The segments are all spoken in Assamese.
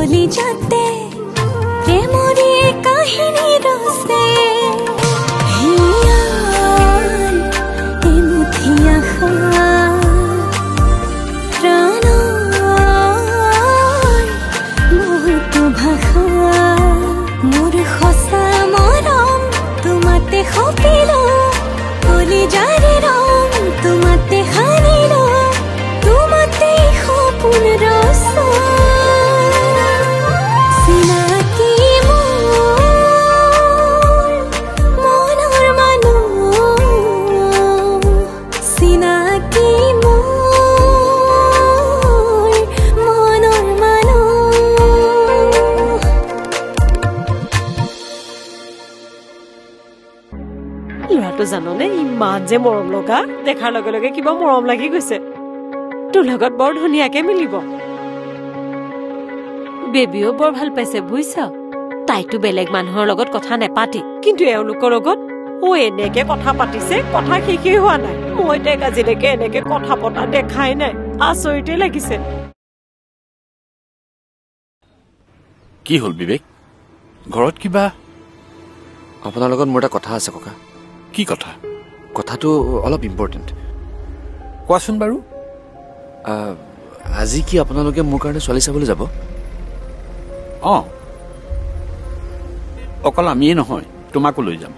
কলি যাতে প্ৰেমৰে কাহিনী ৰসে হিয়াল এমুঠি আশা প্ৰাণৰ বহুতো ভাষা মোৰ সঁচা মৰম তোমাতে সপিলো কলি যাৰে ৰং তোমাতে হাৰিলো তোমাতে সপোন ৰস চিনাকি মোৰ মনৰ মানুহ চিনাকি মোৰ মনৰ মানুহ ল'ৰাটো জাননে ইমান যে মৰম লগা দেখাৰ লগে লগে কিবা মৰম লাগি গৈছে তোৰ লগত বৰ ধুনীয়াকে মিলিব বেবিও বৰ ভাল পাইছে বুইছ তাইতো বেলেগ মানুহৰ লগত কথা নেপাতি কিন্তু এওঁলোকৰ লগত এনেকে কথা পাতিছে কথা শেষেই হোৱা নাই মই তাইক আজিলৈকে এনেকে কথা পতা দেখাই নাই আচৰিতে লাগিছে কি হ'ল বিবেক ঘৰত কিবা আপোনাৰ লগত মোৰ এটা কথা আছে ককা কি কথা কথাটো অলপ ইম্পৰ্টেণ্ট কোৱাচোন বাৰু আজি কি আপোনালোকে মোৰ কাৰণে ছোৱালী চাবলৈ যাব অকল আমিয়ে নহয় তোমাকো লৈ যাম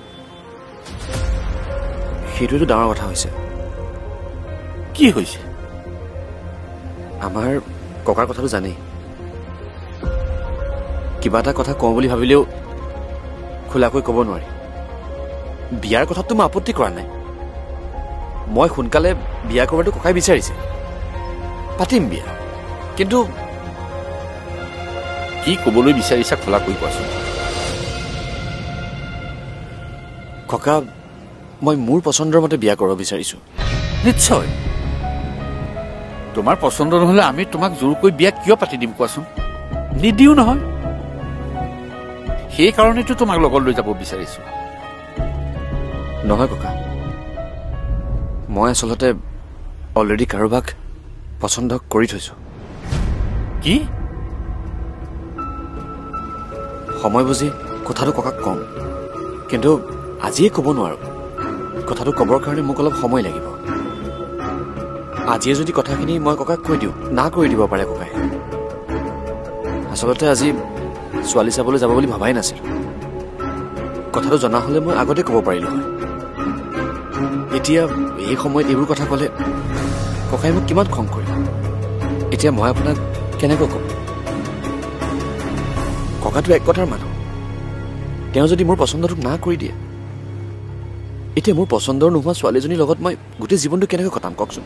সেইটোৱেতো ডাঙৰ কথা হৈছে কি হৈছে আমাৰ ককাৰ কথাটো জানেই কিবা এটা কথা কওঁ বুলি ভাবিলেও খোলাকৈ ক'ব নোৱাৰি বিয়াৰ কথাটো মই আপত্তি কৰা নাই মই সোনকালে বিয়া কৰাটো ককাই বিচাৰিছে পাতিম বিয়া কিন্তু কি ক'বলৈ বিচাৰিছা খোলাকৈ কোৱাচোন ককা মই মোৰ পচন্দৰ মতে বিয়া কৰিব বিচাৰিছো নিশ্চয় তোমাৰ পচন্দ নহ'লে আমি তোমাক জোৰকৈ বিয়া কিয় পাতি দিম কোৱাচোন নিদিও নহয় সেইকাৰণেতো তোমাক লগত লৈ যাব বিচাৰিছো নহয় ককা মই আচলতে অলৰেডি কাৰোবাক পচন্দ কৰি থৈছো কি সময় বুজি কথাটো ককাক কম কিন্তু আজিয়ে ক'ব নোৱাৰো কথাটো ক'বৰ কাৰণে মোক অলপ সময় লাগিব আজিয়ে যদি কথাখিনি মই ককাক কৈ দিওঁ না কৰি দিব পাৰে ককাই আচলতে আজি ছোৱালী চাবলৈ যাব বুলি ভবাই নাছিল কথাটো জনা হ'লে মই আগতে ক'ব পাৰিলো হয় এতিয়া এই সময়ত এইবোৰ কথা ক'লে ককাই মোক কিমান খং কৰিব এতিয়া মই আপোনাক কেনেকৈ ক'ম ককাটো এক কথাৰ মানুহ তেওঁ যদি মোৰ পচন্দটোক না কৰি দিয়ে এতিয়া মোৰ পচন্দৰ নোহোৱা ছোৱালীজনীৰ লগত মই গোটেই জীৱনটো কেনেকৈ কটাম কওকচোন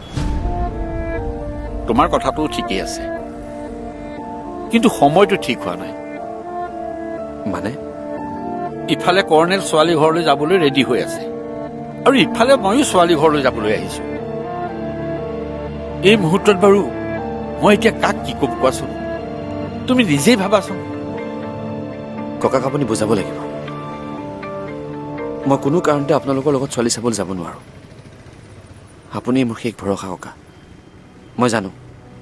তোমাৰ কথাটো ঠিকেই আছে কিন্তু সময়টো ঠিক হোৱা নাই মানে ইফালে কৰ্ণেল ছোৱালী ঘৰলৈ যাবলৈ ৰেডি হৈ আছে আৰু ইফালে ময়ো ছোৱালী ঘৰলৈ যাবলৈ আহিছো এই মুহূৰ্তত বাৰু মই এতিয়া কাক কি ক'ব কোৱাচোন তুমি নিজেই ভাবাচোন ককাক আপুনি বুজাব লাগিব মই কোনো কাৰণতে আপোনালোকৰ লগত ছোৱালী চাবলৈ যাব নোৱাৰো আপুনি মোৰ শেষ ভৰসা ককা মই জানো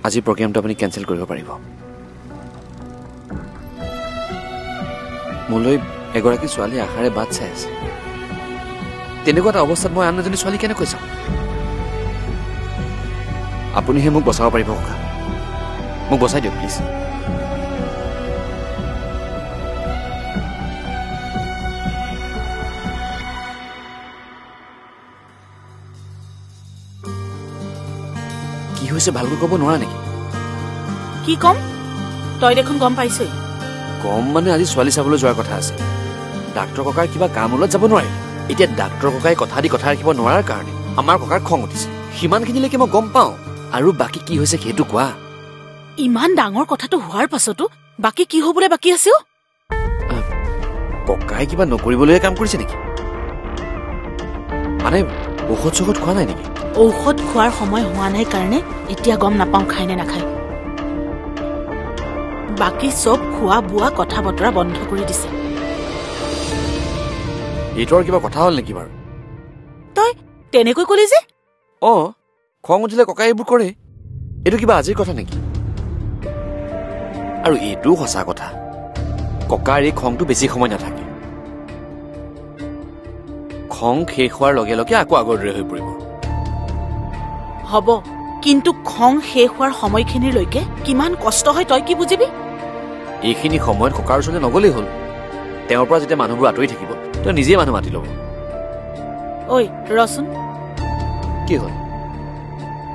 আজি প্ৰগ্ৰামটো আপুনি কেঞ্চেল কৰিব পাৰিব মোলৈ এগৰাকী ছোৱালী আশাৰে বাট চাই আছে তেনেকুৱা এটা অৱস্থাত মই আন এজনী ছোৱালী কেনেকৈ চাম আপুনিহে মোক বচাব পাৰিব ককা মোক বচাই দিয়ক প্লিজ কি হৈছে ভালকৈ ক'ব নোৱাৰা নেকি কি কম তই দেখোন গম পাইছই কম মানে আজি ছোৱালী চাবলৈ যোৱাৰ কথা আছে ডাক্তৰ ককাৰ কিবা কাম ওলত যাব নোৱাৰে এতিয়া ডাক্তৰ ককাই কথা দি কথা ৰাখিব নোৱাৰাৰ কাৰণে আমাৰ ককাৰ খং উঠিছে সিমানখিনিলৈকে মই গম পাওঁ আৰু বাকী কি হৈছে সেইটো কোৱা ইমান ডাঙৰ কথাটো হোৱাৰ পাছতো বাকী কি হ'বলৈ বাকী আছে ককাই কিবা নকৰিবলৈ কাম কৰিছে নেকি মানে ঔষধ চৌষধ খোৱা নাই নেকি ঔষধ খোৱাৰ সময় হোৱা নাই কাৰণে এতিয়া গম নাপাওঁ খায় নে নাখায় বাকী চব খোৱা বোৱা কথা বতৰা বন্ধ কৰি দিছে এইটোৰ কিবা কথা হ'ল নেকি বাৰু তই তেনেকৈ ক'লি যে খং উঠিলে ককাই এইবোৰ কৰে এইটো কিবা আজিৰ কথা নেকি আৰু এইটোও সঁচা কথা, ককাৰ এই খংটো বেছি সময় নাথাকে। খং শেষ হোৱাৰ লগে লগে আকৌ আগৰ দৰে হৈ পৰিব। হ'ব, কিন্তু খং শেষ হোৱাৰ সময়খিনিলৈকে কিমান কষ্ট হয় তই কি বুজিবি? এইখিনি সময়ত ককাৰ ওচৰলৈ নগলেই হ'ল। তেওঁৰ পৰা যেতিয়া মানুহবোৰ আঁতৰি থাকিব, তই নিজেই মানুহ মাতি ল'ব। ঐ ৰচোন, কি হ'ল?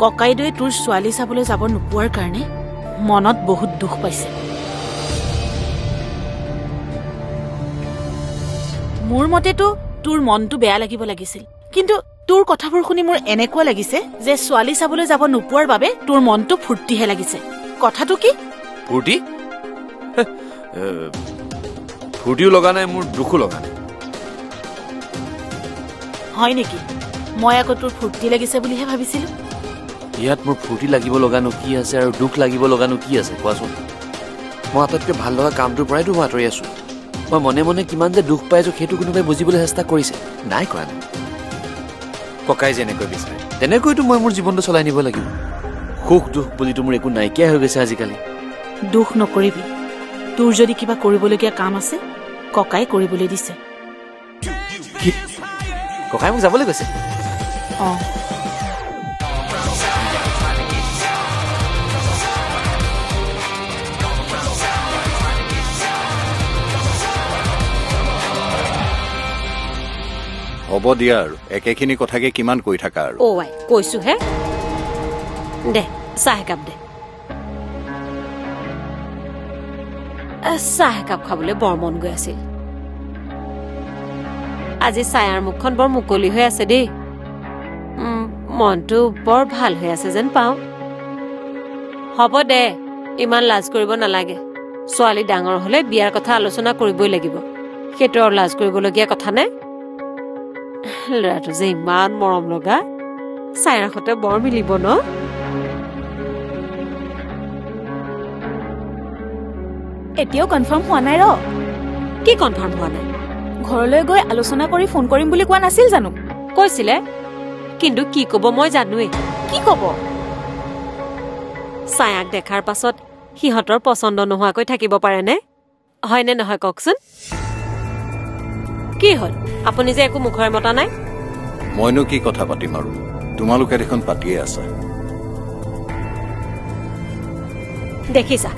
ককাইদেৱে তোৰ ছোৱালী চাবলৈ যাব নোপোৱাৰ কাৰণে মনত বহুত দুখ পাইছে। মোৰ মতেতো তোৰ মনটো বেয়া লাগিব লাগিছিল, কিন্তু তোৰ কথাবোৰ শুনি মোৰ এনেকুৱা লাগিছে যে ছোৱালী চাবলৈ যাব নোপোৱাৰ বাবে তোৰ মনটো ফূৰ্তিহে লাগিছে। কথাটো কি? ফূৰ্তি? ফূৰ্তিও লগা নাই, মোৰ দুখো লগা নাই। হয় নেকি? মই আকৌ তোৰ ফূৰ্তি লাগিছে বুলিহে ভাবিছিলো। ইয়াত মোৰ ফূৰ্তি লাগিব লগানো কি আছে আৰু দুখ লাগিব লগানো কি আছে কোৱাচোন? মই আটাইতকৈ ভাল লগা কামটোৰ পৰাইতো মই আঁতৰি আছো। মই মনে মনে কিমান যে দুখ পাই আছো সেইটো কোনোবাই বুজিবলৈ চেষ্টা কৰিছে? নাই কৰা নাই। ককাই যেনেকৈ বিচাৰে তেনেকৈতো মই মোৰ জীৱনটো চলাই নিব লাগিব। সুখ দুখ বুলিতো মোৰ একো নাইকিয়া হৈ গৈছে আজিকালি। দুখ নকৰিবি, তোৰ যদি কিবা কৰিবলগীয়া কাম আছে ককাই কৰিবলৈ দিছে। কি? ককাই মোক যাবলৈ কৈছে? অঁ, হ'ব দিয়া আৰু একেখিনি কথাকে কিমান কৈ থাকা আৰু। অ' আই কৈছো হে, দে চাহ একাপ দে। চাহ একাপ খাবলৈ বৰ মন গৈ আছিল। আজি ছায়াৰ মুখখন বৰ মুকলি হৈ আছে দেই। মনটো বৰ ভাল হৈ আছে যেন পাওঁ। হ'ব দে, ইমান লাজ কৰিব নালাগে। ছোৱালী ডাঙৰ হলে বিয়াৰ কথা আলোচনা কৰিবই লাগিব, সেইটো আৰু লাজ কৰিবলগীয়া কথা নাই। ল'ৰাটো যে ইমান মৰম লগা, ছায়াৰ সতে বৰ মিলিব ন? এতিয়াও কনফাৰ্ম হোৱা নাই ৰ। কি কনফাৰ্ম হোৱা নাই? ঘৰলৈ গৈ আলোচনা কৰি ফোন কৰিম বুলি কোৱা নাছিল জানো? কৈছিলে, কিন্তু কি কব মই জানোৱেই। কি কব? ছায়াক দেখাৰ পাছত সিহঁতৰ পচন্দ নোহোৱাকৈ থাকিব পাৰেনে? হয়নে নহয় কওকচোন? কি হ'ল, আপুনি যে একো মুখৰে মতা নাই? মইনো কি কথা পাতিম আৰু, তোমালোকে দেখোন পাতিয়ে আছা। দেখিছা,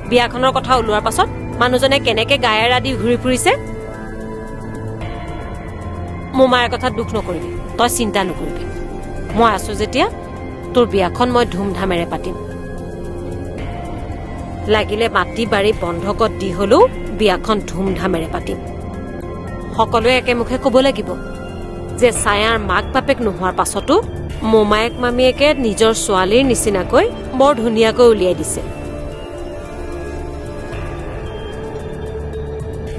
বিয়াখনৰ কথা ওলোৱাৰ পাছত মানুহজনে কেনেকে গায়ে ৰাদি ঘূৰি ফুৰিছে। মোমায়েৰ কথাত দুখ নকৰিবি, তই চিন্তা নকৰিবি। মই আছো যেতিয়া তোৰ বিয়াখন মই ধুমধামেৰে পাতিম। লাগিলে মাটি বাৰী বন্ধকত দি হলেও বিয়াখন ধুমধামেৰে পাতিম। সকলোৱে একেমুখে কব লাগিব যে ছায়াৰ মাক বাপেক নোহোৱাৰ পাছতো মোমায়েক মামীয়েকে নিজৰ ছোৱালীৰ নিচিনাকৈ বৰ ধুনীয়াকৈ উলিয়াই দিছে।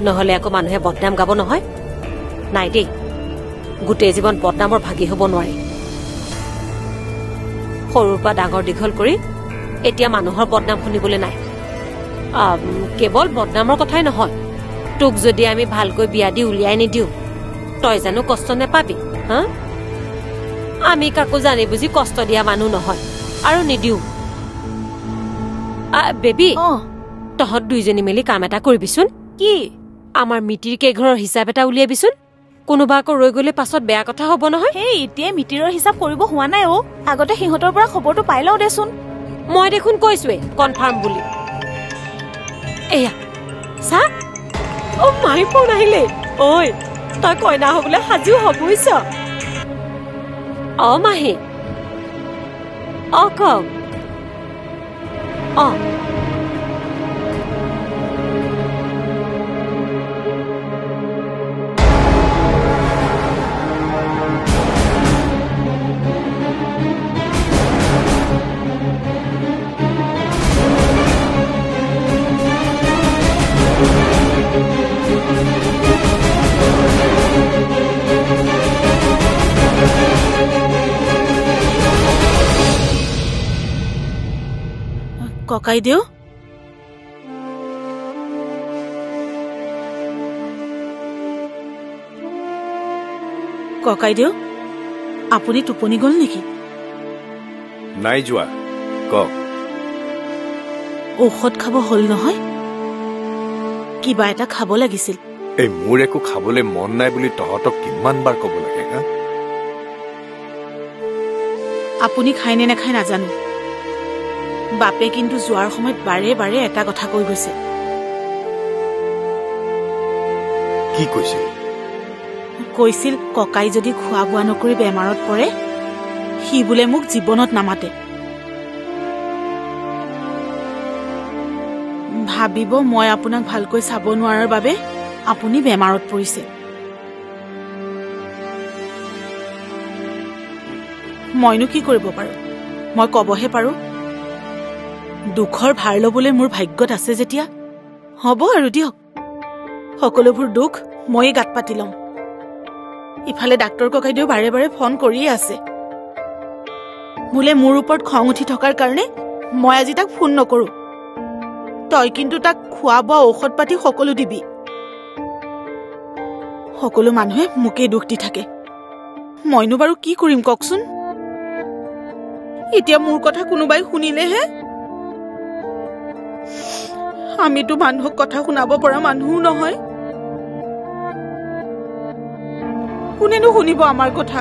নহলে আকৌ মানুহে বদনাম গাব নহয়। নাই দেই, গোটেই জীৱন বদনামৰ ভাগি হব নোৱাৰি। সৰুৰ পৰা ডাঙৰ দীঘল কৰি এতিয়া মানুহৰ বদনাম শুনিবলৈ নাই। কেৱল বদনামৰ কথাই নহয়, তোক যদি আমি ভালকৈ বিয়া দি উলিয়াই নিদিও তই জানো কষ্ট নেপাবি? হা, আমি কাকো জানি বুজি কষ্ট দিয়া মানুহ নহয় আৰু নিদিও। বেবী, তহঁত দুইজনী মিলি কাম এটা কৰিবিচোন। কি? আমাৰ মিতিৰ কেইঘৰৰ হিচাপ এটা উলিয়াবিচোন। কোনোবা আকৌ ৰৈ গলে পাছত বেয়া কথা হব নহয়। সেই এতিয়া মিতিৰৰ হিচাপ কৰিব হোৱা নাই অ। আগতে সিহঁতৰ পৰা খবৰটো পাই লওঁ দেচোন। মই দেখোন কৈছোৱে কনফাৰ্ম বুলি। এয়া চা, অ মাই ফোন আহিলে। ঐ, তই কইনা হবলৈ সাজু হবইছ? অ মাহী, অ কওক। অ ককাইদেউ, ককাইদেউ, আপুনি টোপনি গল নেকি? নাই যোৱা, ক। ঔষধ খাব হ'ল নহয় কিবা এটা খাব লাগিছিল এই মোৰ একো খাবলৈ মন নাই বুলি তহঁতক কিমান বাৰ ক'ব লাগে হা আপুনি খায়নে নাখায় নাজানো বাপে কিন্তু যোৱাৰ সময়ত বাৰে বাৰে এটা কথা কৈ গৈছে কি কৈছিল কৈছিল ককাই যদি খোৱা বোৱা নকৰি বেমাৰত পৰে সি বোলে মোক জীৱনত নামাতে ভাবিব মই আপোনাক ভালকৈ চাব নোৱাৰাৰ বাবে আপুনি বেমাৰত পৰিছে মইনো কি কৰিব পাৰো মই কবহে পাৰো দুখৰ ভাৰ ল'বলৈ মোৰ ভাগ্যত আছে যেতিয়া হ'ব আৰু দিয়ক সকলোবোৰ দুখ ময়ে গাত পাতি ল'ম ইফালে ডাক্তৰ ককাইদেউ বাৰে বাৰে ফোন কৰিয়ে আছে বোলে মোৰ ওপৰত খং উঠি থকাৰ কাৰণে মই আজি তাক ফোন নকৰো তই কিন্তু তাক খোৱা বোৱা ঔষধ পাতি সকলো দিবি সকলো মানুহে মোকে দুখ দি থাকে মইনো বাৰু কি কৰিম কওকচোন এতিয়া মোৰ কথা কোনোবাই শুনিলেহে আমিতো মানুহক কথা শুনাব পৰা মানুহো নহয় কোনেনো শুনিব আমাৰ কথা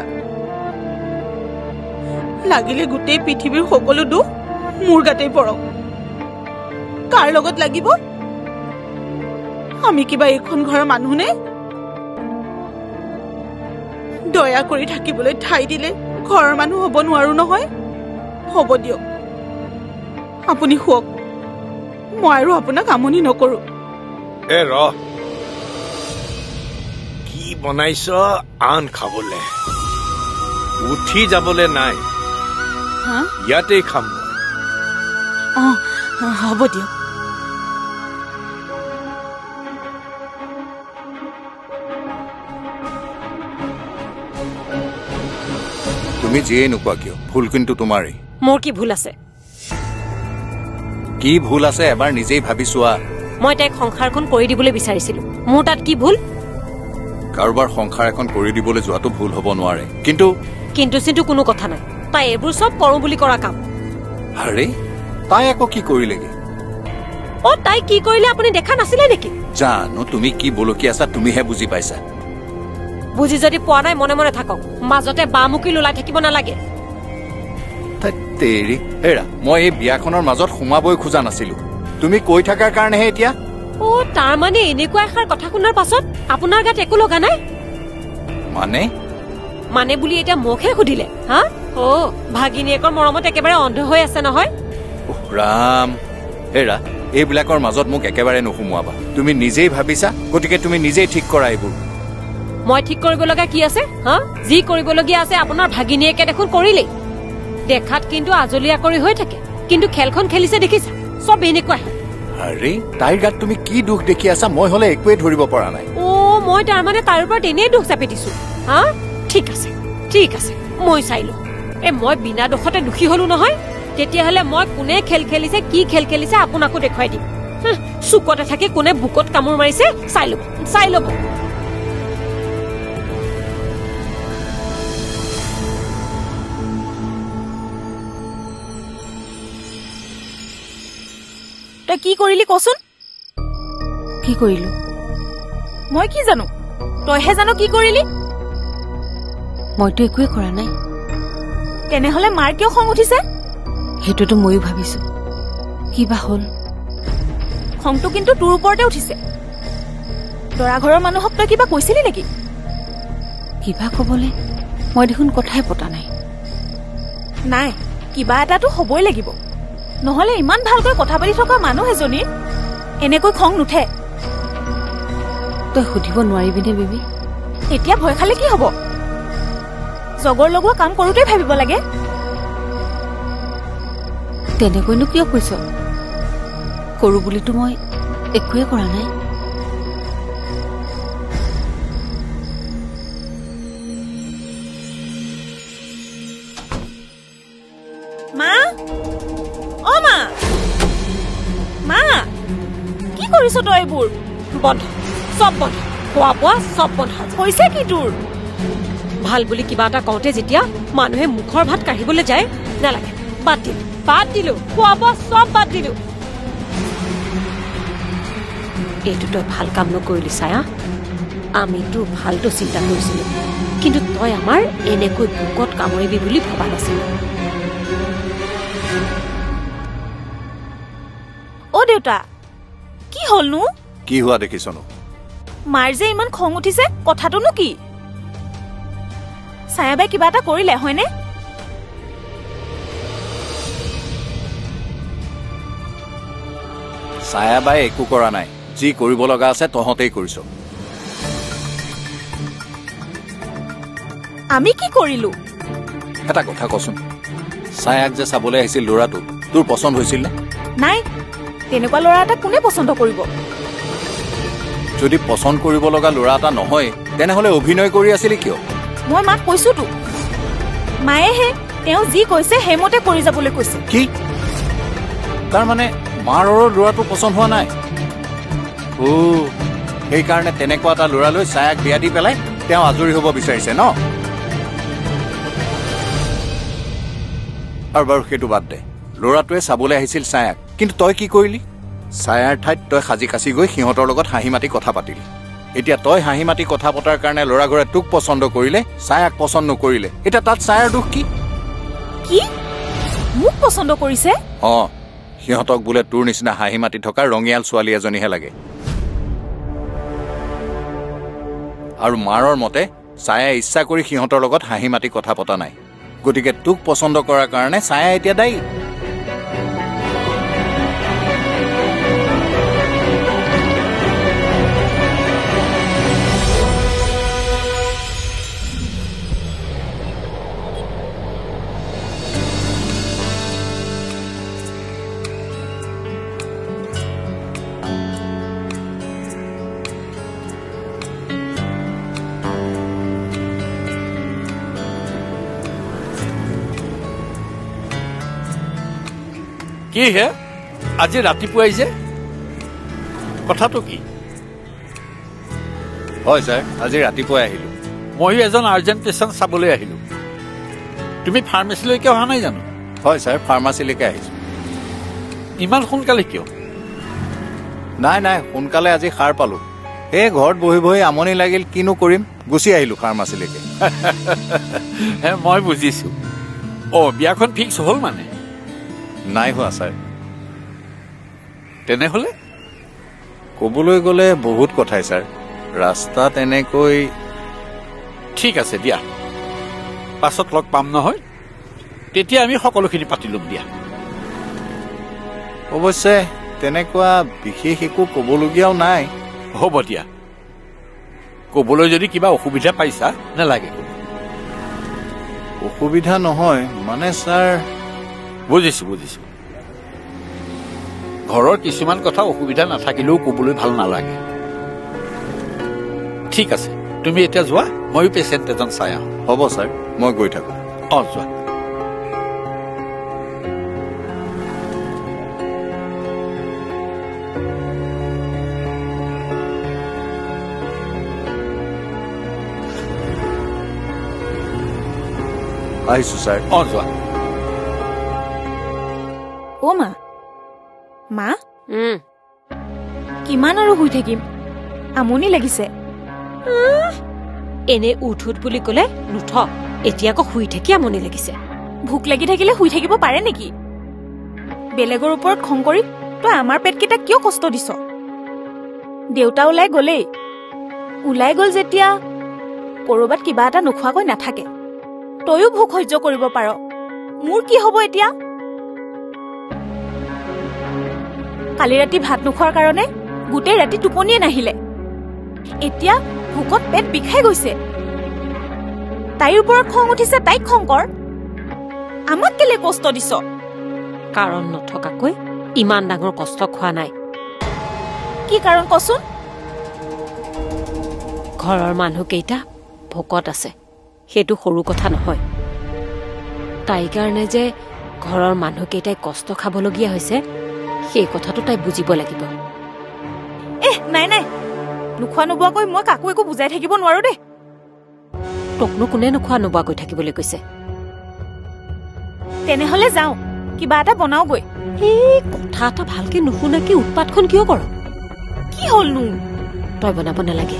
লাগিলে গোটেই পৃথিৱীৰ সকলো দুখ মোৰ গাতেই পৰক কাৰ লগত লাগিব আমি কিবা এইখন ঘৰৰ মানুহ নে দয়া কৰি থাকিবলৈ ঠাই দিলে ঘৰৰ মানুহ হ'ব নোৱাৰো নহয় হ'ব দিয়ক আপুনি শুৱক মই আৰু আপোনাক আমনি নকৰো এ ৰ কি বনাইছ আন খাবলে উঠি যাবলে নাই ইয়াতেই খাম হ'ব দিয়ক তুমি যিয়ে নোকোৱা কিয় ভুল কিন্তু তোমাৰেই মোৰ কি ভুল আছে কি ভুল আছে এবাৰ নিজেই ভাবি চোৱা মই তাইক সংসাৰখন কৰি দিবলৈ বিচাৰিছিলো মোৰ তাত কি ভুল কাৰোবাৰ সংসাৰ এখন কৰি দিবলৈ যোৱাটো ভুল হ'ব নোৱাৰে কিন্তু চিন্তু কোনো কথা নাই তাই এইবোৰ চব কৰো বুলি কৰা কাম আৰে তাই আকৌ কি কৰিলেগে তাই কি কৰিলে আপুনি দেখা নাছিলে নেকি জানো তুমি কি বলকি আছা তুমিহে বুজি পাইছা বুজি যদি পোৱা নাই মনে মনে থাকক মাজতে বামুকি লুলাই থাকিব নালাগে তেৰি এৰা মই এই বিয়াখনৰ মাজত সোমাবই খোজা নাছিলো তুমি কৈ থাকাৰ কাৰণেহে এতিয়া তাৰ মানে এনেকুৱা এষাৰ কথা শুনাৰ পাছত আপোনাৰ গাত একো লগা নাই মানে বুলি এতিয়া মোকহে সুধিলে হা ভাগিনীয়েকৰ মৰমত একেবাৰে অন্ধ হৈ আছে নহয় ৰাম এৰা এইবিলাকৰ মাজত মোক একেবাৰে নুসুমুৱাবা তুমি নিজেই ভাবিছা গতিকে তুমি নিজেই ঠিক কৰা এইবোৰ মই ঠিক কৰিব লগা কি আছে যি কৰিবলগীয়া আছে আপোনাৰ ভাগিনীয়েকে দেখোন কৰিলেই দেখাত কিন্তু আজলীয়া কৰি হৈ থাকে কিন্তু খেলখন খেলিছে দেখিছা সব এনেকুৱা আৰে তাইৰ গাত তুমি কি দুখ দেখি আছা মই হলে একোৱে ধৰিব পৰা নাই মই তাৰ মানে তাৰ ওপৰত এনেই দুখ চাপি দিছো ঠিক আছে মই চাইলো মই বিনা দোষতে দুখী হলো নহয় তেতিয়াহলে মই কোনে খেল খেলিছে কি খেল খেলিছে আপোনাকো দেখুৱাই দিম চুকতে থাকি কোনে বুকত কামোৰ মাৰিছে চাই ল'ব তই কি কৰিলি কচোন কি কৰিলো মই কি জানো তইহে জানো কি কৰিলি মইতো একোৱে কৰা নাই তেনেহলে মাৰ কিয় খং উঠিছে সেইটোতো ময়ো ভাবিছো কিবা হ'ল খংটো কিন্তু তোৰ ওপৰতে উঠিছে দৰা ঘৰৰ মানুহক তই কিবা কৈছিলি নেকি কিবা কবলে মই দেখোন কথাই পতা নাই কিবা এটাতো হ'বই লাগিব নহলে ইমান ভালকৈ কথা পাতি থকা মানুহ এজনীৰ এনেকৈ খং নুঠে তই সুধিব নোৱাৰিবিনে বেবী এতিয়া ভয় খালে কি হ'ব জগৰ লগোৱা কাম কৰোঁতে ভাবিব লাগে তেনেকৈনো কিয় কৈছ কৰো বুলিতো মই একোৱে কৰা নাই মা মা কি কৰিছ তই এইবোৰ বন্ধ সব বন্ধ খোৱা বোৱা সব বন্ধ হৈছে কি তোৰ ভাল বুলি কিবা এটা কওঁতে যেতিয়া মানুহে মুখৰ ভাত কাঢ়িবলৈ যায় নালাগে বাদ দিলো খোৱা বোৱা সব বাদ দিলো এইটো তই ভাল কাম নকৰিলি ছায়া আমিতো ভালটো চিন্তা কৰিছিলো কিন্তু তই আমাৰ এনেকৈ বুকত কামুৰিবি বুলি ভবা নাছিলো অ দেউতা কি হলনো কি হোৱা দেখিছনো মাৰ যে ইমান খং উঠিছে কথাটোনো কি ছায়াবাই কিবা এটা কৰিলে হয়নে ছায়াবাই একো কৰা নাই যি কৰিব লগা আছে তহঁতেই কৰিছ আমি কি কৰিলো এটা কথা কচোন ছায়াক যে চাবলৈ আহিছিল ল'ৰাটো তোৰ পচন্দ হৈছিল নে নাই তেনেকুৱা ল'ৰা এটা কোনে পচন্দ কৰিব যদি পচন্দ কৰিব লগা ল'ৰা এটা নহয় তেনেহ'লে অভিনয় কৰি আছিলি কিয় মই মাক কৈছোতো মায়েহে তেওঁ যি কৈছে সেইমতে কৰি যাবলৈ কৈছে কি তাৰমানে মাৰৰ ল'ৰাটো পচন্দ হোৱা নাই সেইকাৰণে তেনেকুৱা এটা ল'ৰালৈ ছায়াক বিয়া দি পেলাই তেওঁ আজৰি হ'ব বিচাৰিছে ন আৰু বাৰু সেইটো বাদ দে ল'ৰাটোৱে চাবলৈ আহিছিল ছায়াক কিন্তু তই কি কৰিলি ছায়াৰ ঠাইত তই সাজি কাচি গৈ সিহঁতৰ লগত হাঁহি মাতি কথা পাতিলি এতিয়া তই হাঁহি মাতি কথা পতাৰ কাৰণে ল'ৰাঘৰে তোক পচন্দ কৰিলে ছায়াক পচন্দ নকৰিলে এতিয়া তাত ছায়াৰ দুখ কি কি মোক পচন্দ কৰিছে সিহঁতক বোলে তোৰ নিচিনা হাঁহি মাতি থকা ৰঙিয়াল ছোৱালী এজনীহে লাগে আৰু মাৰৰ মতে ছায়াই ইচ্ছা কৰি সিহঁতৰ লগত হাঁহি মাতি কথা পতা নাই গতিকে তোক পচন্দ কৰাৰ কাৰণে ছায়া এতিয়া দায়ী কি হে আজি ৰাতিপুৱাই যে কথাটো কি হয় ছাৰ আজি ৰাতিপুৱাই আহিলো ময়ো এজন আৰ্জেণ্ট পেচেণ্ট চাবলৈ আহিলো তুমি ফাৰ্মাচীলৈকে অহা নাই জানো হয় ছাৰ ফাৰ্মাচীলৈকে আহিছো ইমান সোনকালে কিয় নাই সোনকালে আজি সাৰ পালো এই ঘৰত বহি বহি আমনি লাগিল কিনো কৰিম গুচি আহিলো ফাৰ্মাচীলৈকে মই বুজিছো বিয়াখন ফিক্স হ'ল মানে নাই হোৱা ছাৰ তেনেহ'লে ক'বলৈ গ'লে বহুত কথাই ছাৰ ৰাস্তাত এনেকৈ ঠিক আছে দিয়া পাছত লগ পাম নহয় তেতিয়া আমি সকলোখিনি পাতি ল'ম দিয়া অৱশ্যে তেনেকুৱা বিশেষ একো ক'বলগীয়াও নাই হ'ব দিয়া ক'বলৈ যদি কিবা অসুবিধা পাইছা নালাগে অসুবিধা নহয় মানে ছাৰ বুজিছো ঘৰৰ কিছুমান কথা অসুবিধা নাথাকিলেও ক'বলৈ ভাল নালাগে ঠিক আছে তুমি এতিয়া যোৱা ময়ো পেচেণ্ট এজন চাই আহোঁ হ'ব ছাৰ মই গৈ থাকোঁ যোৱা আহিছোঁ ছাৰ যোৱা মা কিমান আৰু শুই থাকিম আমনি লাগিছে এনে উঠ বুলি কলে নুঠ এতিয়া আকৌ শুই থাকি আমনি লাগিছে ভোক লাগি থাকিলে শুই থাকিব পাৰে নেকি বেলেগৰ ওপৰত খং কৰি তই আমাৰ পেটকেইটা কিয় কষ্ট দিছ দেউতা ওলাই গ'ল যেতিয়া কৰবাত কিবা এটা নোখোৱাকৈ নাথাকে তয়ো ভোক সহ্য কৰিব পাৰ মোৰ কি হ'ব এতিয়া কালি ৰাতি ভাত নোখোৱাৰ কাৰণে গোটেই ৰাতি টোপনিয়ে নাহিলে এতিয়া ভোকত পেট বিষাই গৈছে তাইৰ ওপৰত খং উঠিছে তাইক খং কৰ আমাক কেলে কষ্ট দিছ কাৰণ নথকাকৈ ইমান ডাঙৰ কষ্ট খোৱা নাই কি কাৰণ কচোন ঘৰৰ মানুহকেইটা ভোকত আছে সেইটো সৰু কথা নহয় তাইৰ কাৰণে যে ঘৰৰ মানুহকেইটাই কষ্ট খাবলগীয়া হৈছে সেই কথাটো তাই বুজিব লাগিব নাই নোখোৱা নোবোৱাকৈ মই কাকো একো বুজাই থাকিব নোৱাৰো দেই তোকনো কোনে নোখোৱা নোবোৱাকৈ থাকিবলৈ কৈছে তেনেহলে যাওঁ কিবা এটা বনাওগৈ এই কথা এটা ভালকে নুশুনাকে উৎপাতখন কিয় কৰ কি হ'লনো তই বনাব নালাগে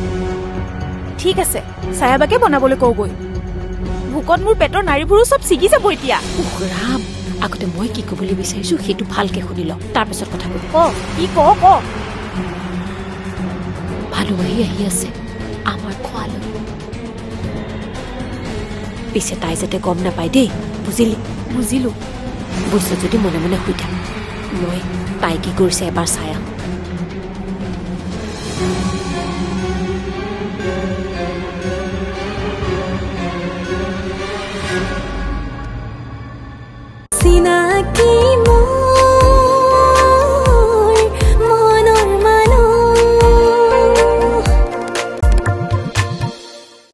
ঠিক আছে ছায়াবাকে বনাবলৈ কওগৈ ভোকত মোৰ পেটৰ নাড়ীবোৰো চব ছিগি যাব এতিয়া ৰাম আগতে মই কি ক'বলৈ বিচাৰিছো সেইটো ভালকে শুনি ল তাৰপিছত কথা কবি কি ক ভালো আহি আছে আমাৰ খোৱালৈ পিছে তাই যাতে গম নাপায় দেই বুজিলো বুজিলো বুজিছ যদি মনে মনে শুই থাক মই তাই কি কৰিছে এবাৰ চাই আহোঁ